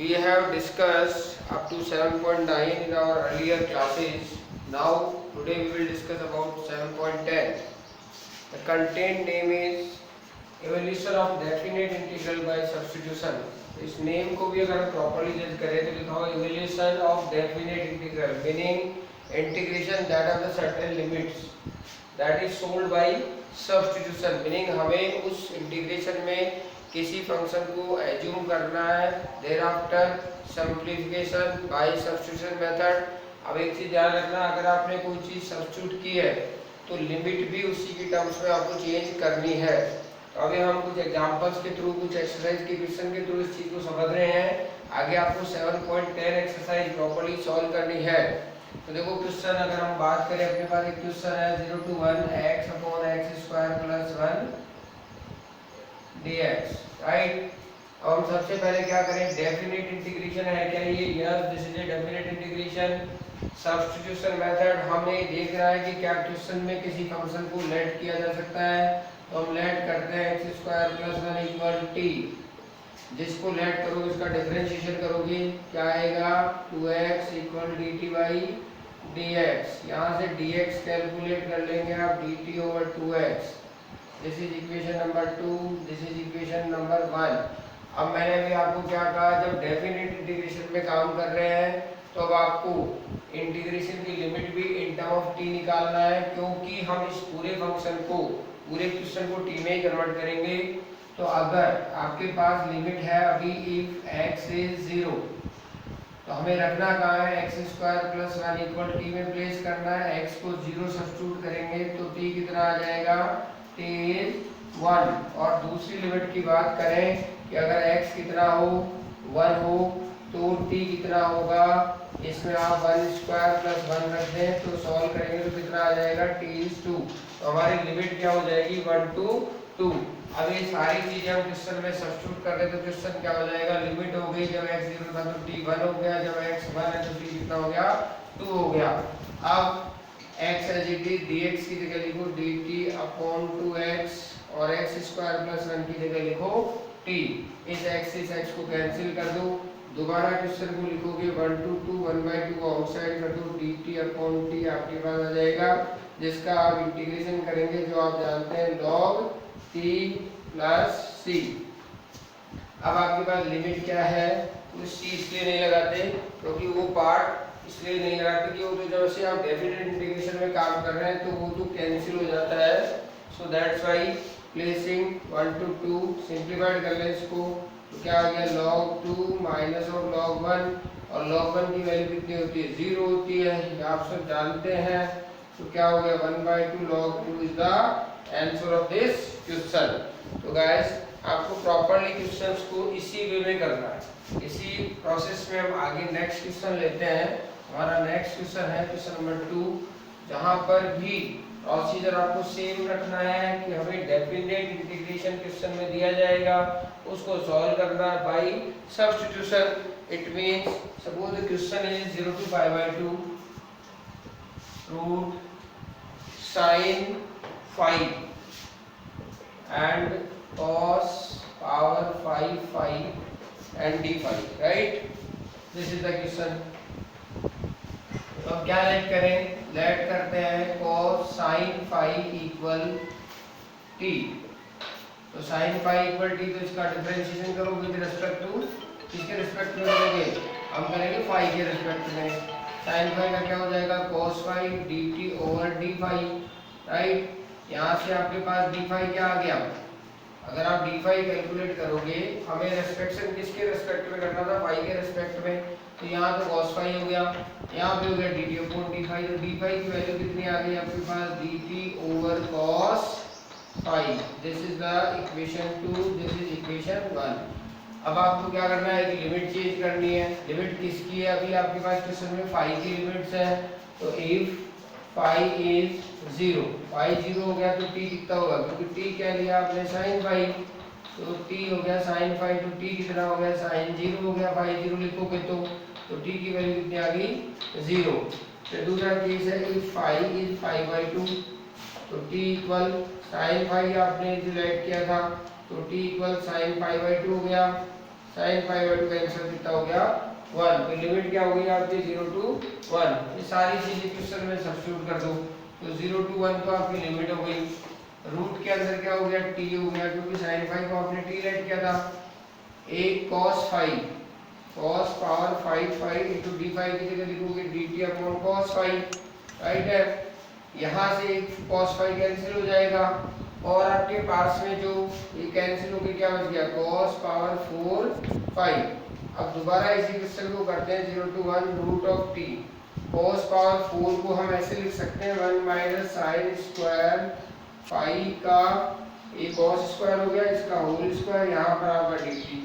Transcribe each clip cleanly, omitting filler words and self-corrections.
We have discussed up to 7.9 in our earlier classes. Now, today we will discuss about 7.10. The content name is evolution of definite integral by substitution. इस name को भी अगर properly जज करें तो लिखा होगा evolution of definite integral, meaning integration that have the certain limits that is solved by substitution, meaning हमें उस इंटीग्रेशन में किसी फंक्शन को एज्यूम करना है, thereafter simplification by substitution method. अब एक चीज ध्यान रखना, अगर आपने कोई चीज सब्स्टिट्यूट की है तो लिमिट भी उसी की टर्म्स में आपको चेंज करनी है। तो अभी हम कुछ एग्जांपल्स के थ्रू, कुछ एक्सरसाइज के क्वेश्चन के थ्रू इस चीज को समझ रहे हैं। आगे आपको 7.10 एक्सरसाइज प्रॉपर्ली सॉल्व करनी है। तो देखो क्वेश्चन, अगर हम बात करें, अपने पास एक क्वेश्चन है 0 to 1 x upon x square plus 1 dx, right. अब हम सबसे पहले क्या करें, डेफिनेट इंटीग्रेशन है क्या ये? Yes, this is a definite integration. Substitution method हमें देख रहा है कि क्या क्वेश्चन में किसी फंक्शन को लेट किया जा सकता है, तो हम लेट करते हैं x square plus 1 equal t। जिसको लेट करोगे उसका डिफरेंशिएशन करोगे, क्या आएगा 2x equal dt by dx। यहाँ से dx कैलकुलेट कर लेंगे आप dt over 2x। This is equation number 2, this is equation number 1। अब मैंने भी आपको क्या कहा, जब डेफिनेट इंटीग्रेशन में काम कर रहे हैं तो अब आपको इंटीग्रेशन की लिमिट भी इन टर्म ऑफ t निकालना है, क्योंकि हम इस पूरे फंक्शन को, पूरे क्वेश्चन को t में ही कन्वर्ट करेंगे। तो अगर आपके पास लिमिट है अभी इफ x इज 0, तो हमें रखना कहाँ है, x square plus 1 equal t में प्लेस करना है। x को 0 सब्स्टिट्यूट करेंगे तो t कितना आ जाएगा, t इज 1। और दूसरी लिमिट की बात करें कि अगर x कितना हो, 1 हो, तो t कितना होगा, इसमें आप 1 स्क्वायर प्लस 1 रख दें तो सॉल्व करेंगे तो कितना आ जाएगा, t इज 2। तो हमारी लिमिट क्या हो जाएगी, 1 to 2। अब ये सारी चीजें हम क्वेश्चन में सब्स्टिट्यूट कर रहे तो क्वेश्चन क्या हो जाएगा, लिमिट हो गई जब x 0 था तो t 1 हो गया, जब x 1 है तो t कितना हो गया, 2 हो गया। अब x as it is dx की जगह लिखो dt अपॉन 2x और x स्क्वायर प्लस 1 की जगह लिखो t। इस x से इस x को कैंसिल कर दो, दोबारा क्वेश्चन को लिखोगे 1 to 2, 1/2 को आउटसाइड कर दो, dt अपॉन t आपके पास आ जाएगा, जिसका आप इंटीग्रेशन करेंगे जो आप जानते हैं log t प्लस c। अब आपके पास लिमिट क्या है, उस c इसलिए नहीं लगाते क्योंकि वो पार्ट इसलिए नहीं लगाते कि वो तो जब से आप डेफिनेट इंटीग्रेशन में काम कर रहे हैं तो वो तो कैंसिल हो जाता है। So that's why placing 1 to 2, simplified कर लें इसको तो क्या आ गया, log 2 माइनस ऑफ log 1, और log 1 की वैल्यू कितनी होती है, 0 होती है, ये आप सब जानते हैं। तो क्या हो गया, 1/2 log 2 is the answer of this question. तो गाइस आपको प्रॉपर्ली क्वेश्चंस को इसी वे में करना है। इसी प्रोसेस में हम आगे नेक्स्ट क्वेश्चन लेते हैं। हमारा नेक्स्ट क्वेश्चन है क्वेश्चन नंबर 2, जहां पर भी प्रोसीजर आपको सेम रखना है कि हमें डेफिनेट इंटीग्रेशन क्वेश्चन में दिया जाएगा, उसको सॉल्व करना है by substitution. It means suppose the question is 0 to π/2 root sin phi and cos power 5 phi and d phi, right? This is the question. अब क्या लेट करें, लेट करते हैं cos sin phi equal t। तो sin phi equal t, तो इसका differentiation करो with respect to, किसके रिस्पेक्ट में करेंगे, हम करेंगे phi के रिस्पेक्ट में। sin phi का क्या हो जाएगा, cos phi dt over d phi, right. यहाँ से आपके पास d phi क्या आ गया, अगर आप d phi कैलकुलेट करोगे, हमें रिस्पेक्शन किसके रिस्पेक्ट में करना था, phi के रिस्पेक्ट में, तो यहाँ तो cos phi हो गया, यहाँ पे हो गया dt अपॉन d phi। तो d phi की वैल्यू कितनी आ गई आपके पास, dt over cos phi। This is the equation 2, this is equation 1। अब आपको क्या करना है कि लिमिट चेंज करनी है। लिमिट किसकी है, अभी आपके पास क्वेश्चन में phi की लिमिट्स है, तो इफ phi इज 0, phi 0 हो गया तो t कितना होगा, क्योंकि t क्या लिया आपने, sin phi, तो t हो गया sin phi, तो t कितना हो गया, sin 0 हो गया। phi 0 लिखोगे तो t की वैल्यू कितनी आ गई, 0। फिर दूसरा केस है इफ phi इज π/2, तो t इक्वल sin phi आपने जो लेट किया था, तो t इक्वल sin π/2 हो गया। sin पाई बाई 2 का आंसर कितना हो गया 1। तो लिमिट क्या होगी आपकी 0 to 1। ये सारी चीजें क्वेश्चन में सब्स्टिट्यूट कर दो तो 0 to 1 तो आपकी लिमिट हो गई। रूट के अंदर क्या हो गया t हो गया, क्योंकि sin फाई को आपने t लेट किया था। एक cos phi, cos power 5 phi into d phi की जगह लिखोगे dt upon cos phi, right है। यहाँ से एक cos फाई कैंसिल हो जाएगा और आपके पास में जो ये कैंसिल होकर क्या बच गया cos पावर 4 फाई। अब दोबारा इसी क्वेश्चन को करते हैं 0 to 1 root of t। cos power 4 को हम ऐसे लिख सकते हैं 1 माइनस साइन स्क्वायर फाई का एक cos स्क्वायर हो गया, इसका होल स्क्वायर, यहाँ पर आपका dt।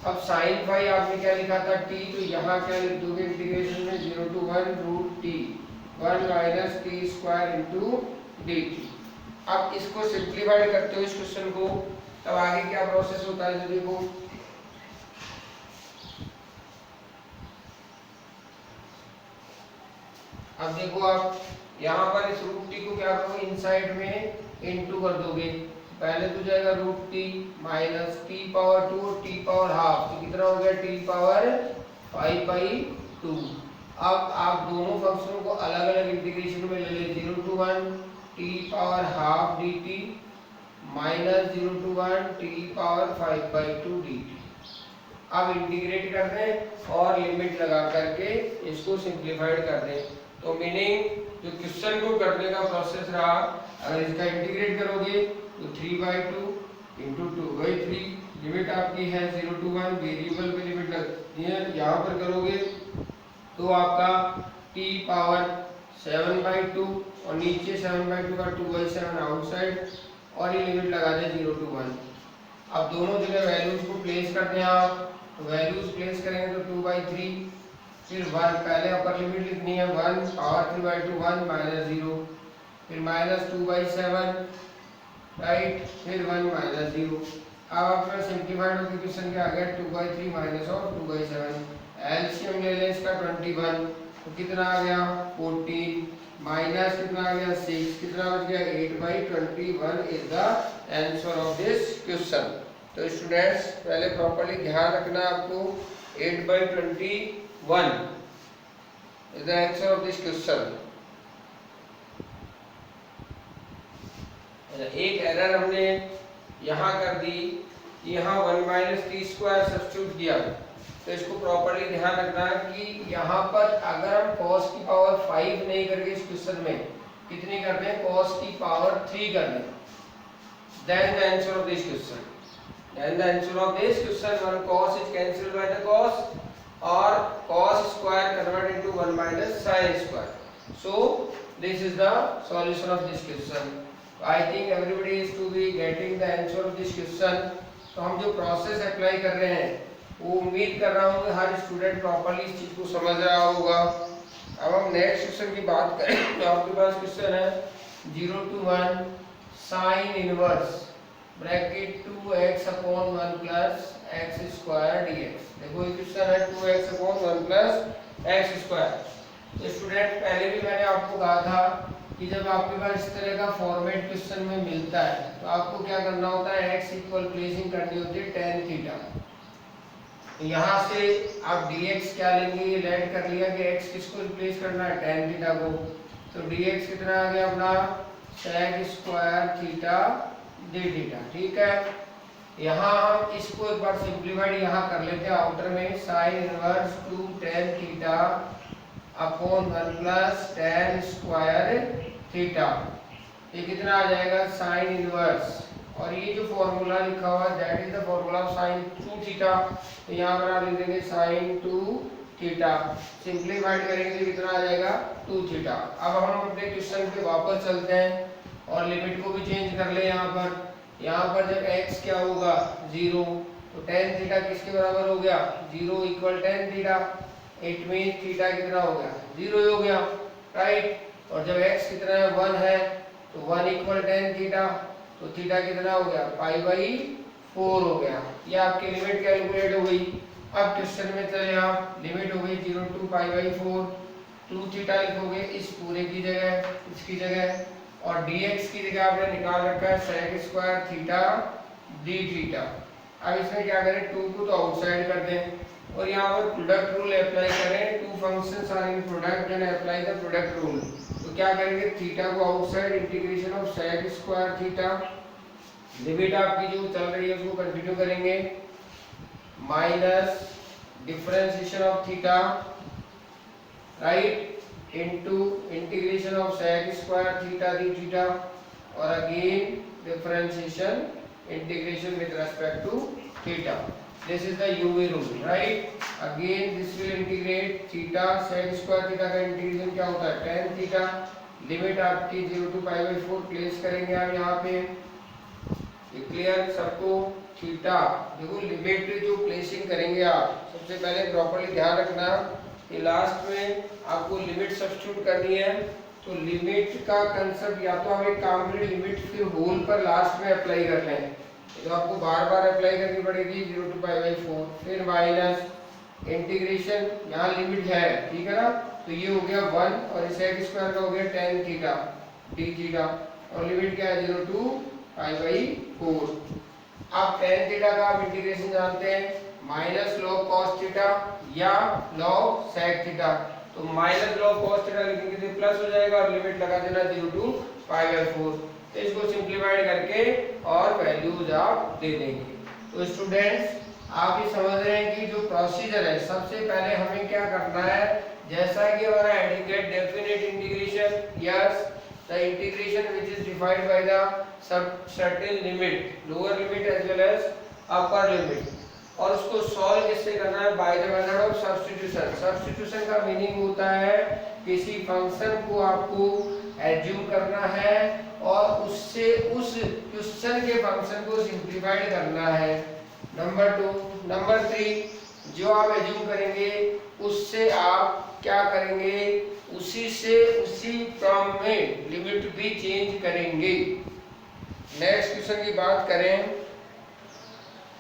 अब sin फाई आपने क्या लिखा था t, तो यहाँ क्या लिख दोगे इंटीग्रेशन में 0 to 1 root t 1 minus t square into dt। अब इसको सिंप्लीफाइड करते हो इस क्वेश्चन को, तब आगे क्या प्रोसेस होता है तो देखो। अब देखो आप यहाँ पर इस रूट टी को क्या करोगे इनसाइड में इनटू कर दोगे। पहले तो जाएगा root t minus t power 2 और टी पावर हाफ, तो कितना हो गया टी पावर 5 बाई 2। अब आप दोनों फंक्शनों को अलग अलग इंटीग्रेशन में ले ले 0 to 1 T power half D T minus 0 to 1 T power 5 by 2 D T. अब इंटीग्रेट कर दें और लिमिट लगा करके इसको सिंप्लीफाइड कर दें। तो मीनिंग जो क्वेश्चन को करने का प्रोसेस रहा, अगर इसका इंटीग्रेट करोगे तो 3 बाई 2 इंटू 2 बाई 3, लिमिट आपकी है 0 to 1, वेरिएबल पे लिमिट लगती है। यहाँ पर करोगे तो आपका t पावर 7 बाई 2 और नीचे 7 बाई 2 का 2 बाई 7 आउटसाइड और ये लिमिट लगा दें 0 to 1। अब दोनों जगह वैल्यूज को प्लेस करते हैं आप, तो वैल्यूज प्लेस करेंगे तो 2 बाई 3, फिर 1, पहले अपर लिमिट लिखनी है 1 पावर 3 बाई 2 1 माइनस 0, फिर माइनस 2 बाई 7, राइट, फिर 1 माइनस 0। अब आपका सिंप्लीफाइड होकर क्वेश्चन क्या आ गया 2 बाई 3 माइनस और 2 बाई 7। एलसीएम ले लें इसका 21, तो कितना आ गया 14 माइनस कितना आ गया 6, कितना बच गया 8 by 21 is the answer of this question. तो स्टूडेंट्स पहले प्रॉपर्ली ध्यान रखना आपको 8 by 21 is the answer of this question. एक एरर हमने यहाँ कर दी, यहाँ 1 माइनस टी स्क्वायर सब्स्टिट्यूट किया, तो इसको प्रॉपर्ली ध्यान रखना कि यहाँ पर अगर हम cos की पावर 5 नहीं करके इस क्वेश्चन में कितनी कर दें cos की पावर 3 कर दें, then the answer of this question, then the answer of this question, one cos is cancelled by the cos or cos square converted into 1 minus sin square. So this is the solution of this question. I think everybody is to be getting the answer of this question. तो हम जो process apply कर रहे हैं वो उम्मीद कर रहा हूँ कि हर स्टूडेंट प्रॉपर्ली इस चीज को समझ रहा होगा। अब हम नेक्स्ट क्वेश्चन की बात करें तो आपके पास क्वेश्चन है 0 to 1 sine inverse bracket 2x upon 1 plus x square dx। देखो ये क्वेश्चन है 2x upon 1 plus x square. तो स्टूडेंट पहले भी मैंने आपको कहा था कि जब आपके पास इस तरह का फॉर्मेट क्वेश्चन में मिलता है तो आपको क्या करना होता है x इक्वल प्लेसिंग करनी होती है tan थीटा। यहाँ से आप dx क्या लेंगे, ये लेट कर लिया कि x किसको रिप्लेस करना है tan थीटा को, तो dx कितना आ गया अपना sec square theta d theta. ठीक है, यहाँ हम इसको एक बार सिंप्लीफाइड यहाँ कर लेते हैं आउटर में sine inverse 2 tan theta upon 1 plus tan square theta. ये कितना आ जाएगा साइन इनवर्स, और ये जो फॉर्मूला लिखा हुआ है that is the formula of sine 2 theta. तो यहाँ पर आप लिख देंगे साइन 2 थीटा, सिंप्लीफाइड करेंगे तो कितना आ जाएगा 2 थीटा। अब हम अपने क्वेश्चन पे वापस चलते हैं और लिमिट को भी चेंज कर ले। यहाँ पर जब x क्या होगा 0, तो tan थीटा किसके बराबर हो गया 0 equal tan theta. It mean theta कितना हो गया 0 हो गया, राइट। और जब x कितना है 1 है तो 1 इक्वल tan थीटा, तो थीटा कितना हो गया पाई बाई 4 हो गया। ये आपकी लिमिट कैलकुलेट हो गई। अब क्वेश्चन में चले आप, लिमिट हो गई 0 to पाई बाई 4, 2 थीटा लिखोगे इस पूरे की जगह, इसकी जगह, और dx की जगह आपने निकाल रखा है sec square theta d theta. अब इसमें क्या करें, 2 को तो आउटसाइड कर दें और यहाँ पर प्रोडक्ट रूल अप्लाई करें। Two functions are in product and apply the product rule. तो क्या करेंगे, थीटा को outside, integration of sec square theta, limit आपकी जो चल रही है उसको कंटिन्यू करेंगे, minus differentiation of theta right into integration of sec square theta d theta और again differentiation integration with respect to theta. This is the UV rule, right? Again this will integrate theta sec square theta का integration क्या होता है, tan theta। Limit आपकी 0 to pi by 4 place करेंगे आप यहाँ पे। ये क्लियर सबको? थीटा देखो लिमिट जो प्लेसिंग करेंगे आप, सबसे पहले प्रॉपर्ली ध्यान रखना कि लास्ट में आपको लिमिट सब्स्टिट्यूट करनी है। तो लिमिट का कंसेप्ट या तो हम एक काम करें, लिमिट फिर होल पर लास्ट में अप्लाई कर लें, तो आपको बार बार अप्लाई करनी पड़ेगी 0 to pi by 4, फिर माइनस इंटीग्रेशन, यहाँ लिमिट है ठीक है ना, तो ये हो गया 1 और सेक स्क्वायर का हो गया tan थीटा d थीटा और लिमिट क्या है 0 to pi by 4। अब tan थीटा का आप इंटीग्रेशन जानते हैं, माइनस log cos थीटा या log sec थीटा। तो माइनस log cos थीटा लिखेंगे तो प्लस हो जाएगा और लिमिट लगा देना 0 to pi by 4। तो इसको सिंप्लीफाइड करके और वैल्यूज आप दे देंगे। तो स्टूडेंट्स आप ये समझ रहे हैं कि जो प्रोसीजर है, सबसे पहले हमें क्या करना है, जैसा कि हमारा हेडिंग है definite integration, yes the integration which is defined by the certain limit, lower limit as well as upper limit, और उसको सॉल्व किससे करना है, by the method of substitution. Substitution का मीनिंग होता है किसी फंक्शन को आपको एज्यूम करना है और उससे उस क्वेश्चन के फंक्शन को सिंप्लीफाइड करना है। नंबर 2, नंबर 3 जो आप एज्यूम करेंगे उससे आप क्या करेंगे, उसी से उसी टर्म में लिमिट भी चेंज करेंगे। नेक्स्ट क्वेश्चन की बात करें,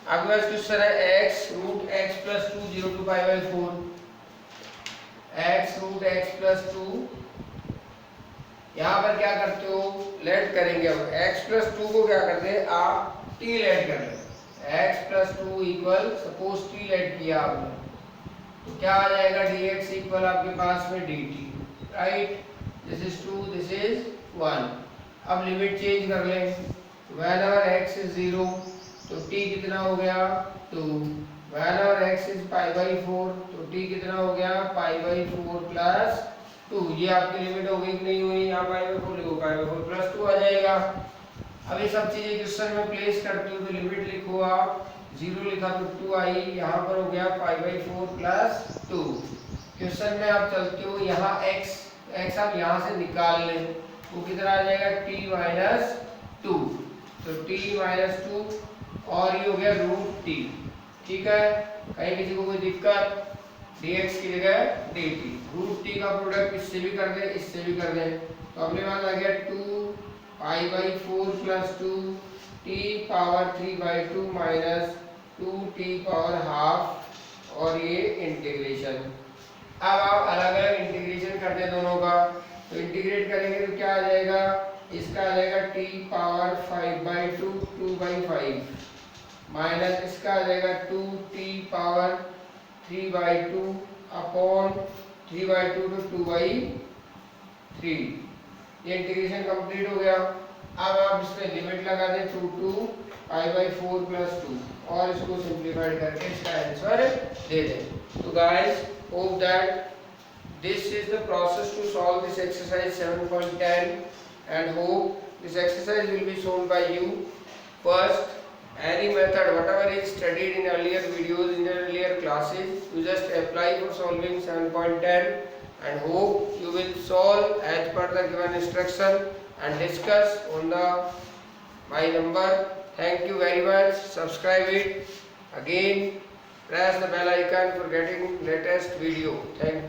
अगला क्वेश्चन है x root x plus 2 0 to pi by 4, x root x plus 2, यहाँ पर क्या करते हो, लेट करेंगे। अब x प्लस 2 को क्या करते हैं, आप t लेट कर लें, x plus 2 equal suppose t let किया आपने, तो क्या आ जाएगा dx इक्वल आपके पास में dt, right, this is 2 this is 1। अब लिमिट चेंज कर लें, whenever x is 0 तो t कितना हो गया 2, whenever x is pi by 4 तो t कितना हो गया pi by 4 प्लस 2। ये आपकी लिमिट हो गई कि नहीं हुई, यहाँ pi by 4 लिखो, pi by 4 प्लस 2 आ जाएगा। अब ये सब चीजें क्वेश्चन में प्लेस करते हो तो लिमिट लिखो आप, 0 लिखा तो 2 आई, यहाँ पर हो गया pi by 4 प्लस 2। क्वेश्चन में आप चलते हो, यहाँ x आप यहाँ से निकाल लें तो कितना आ जाएगा t माइनस 2, तो t माइनस 2 और ये हो गया रूट टी, ठीक है। कहीं किसी को कोई दिक्कत, dx की जगह dt, रूट टी का प्रोडक्ट इससे भी कर दे इससे भी कर दे, तो अपने पास आ गया 2 pi by 4 plus 2 t power 3 by 2 minus 2t power half और ये इंटीग्रेशन। अब आप अलग अलग इंटीग्रेशन करते हैं दोनों का, तो इंटीग्रेट करेंगे तो क्या आ जाएगा, इसका आ जाएगा t power 5 by 2 2 by 5 minus इसका आ जाएगा 2t power 3 by 2 upon 3 by 2 तो 2 by 3। ये इंटीग्रेशन कंप्लीट हो गया। अब आप इसमें लिमिट लगा दें 2 to pi by 4 plus 2 और इसको सिंप्लीफाइड करके इसका आंसर दे दें। तो guys hope that this is the process to solve this exercise 7.10 and hope this exercise will be solved by you. First, any method whatever is studied in earlier videos in the earlier classes, you just apply for solving 7.10 and hope you will solve as per the given instruction and discuss on the my number. Thank you very much. Subscribe it. Again press the bell icon for getting latest video. Thank you.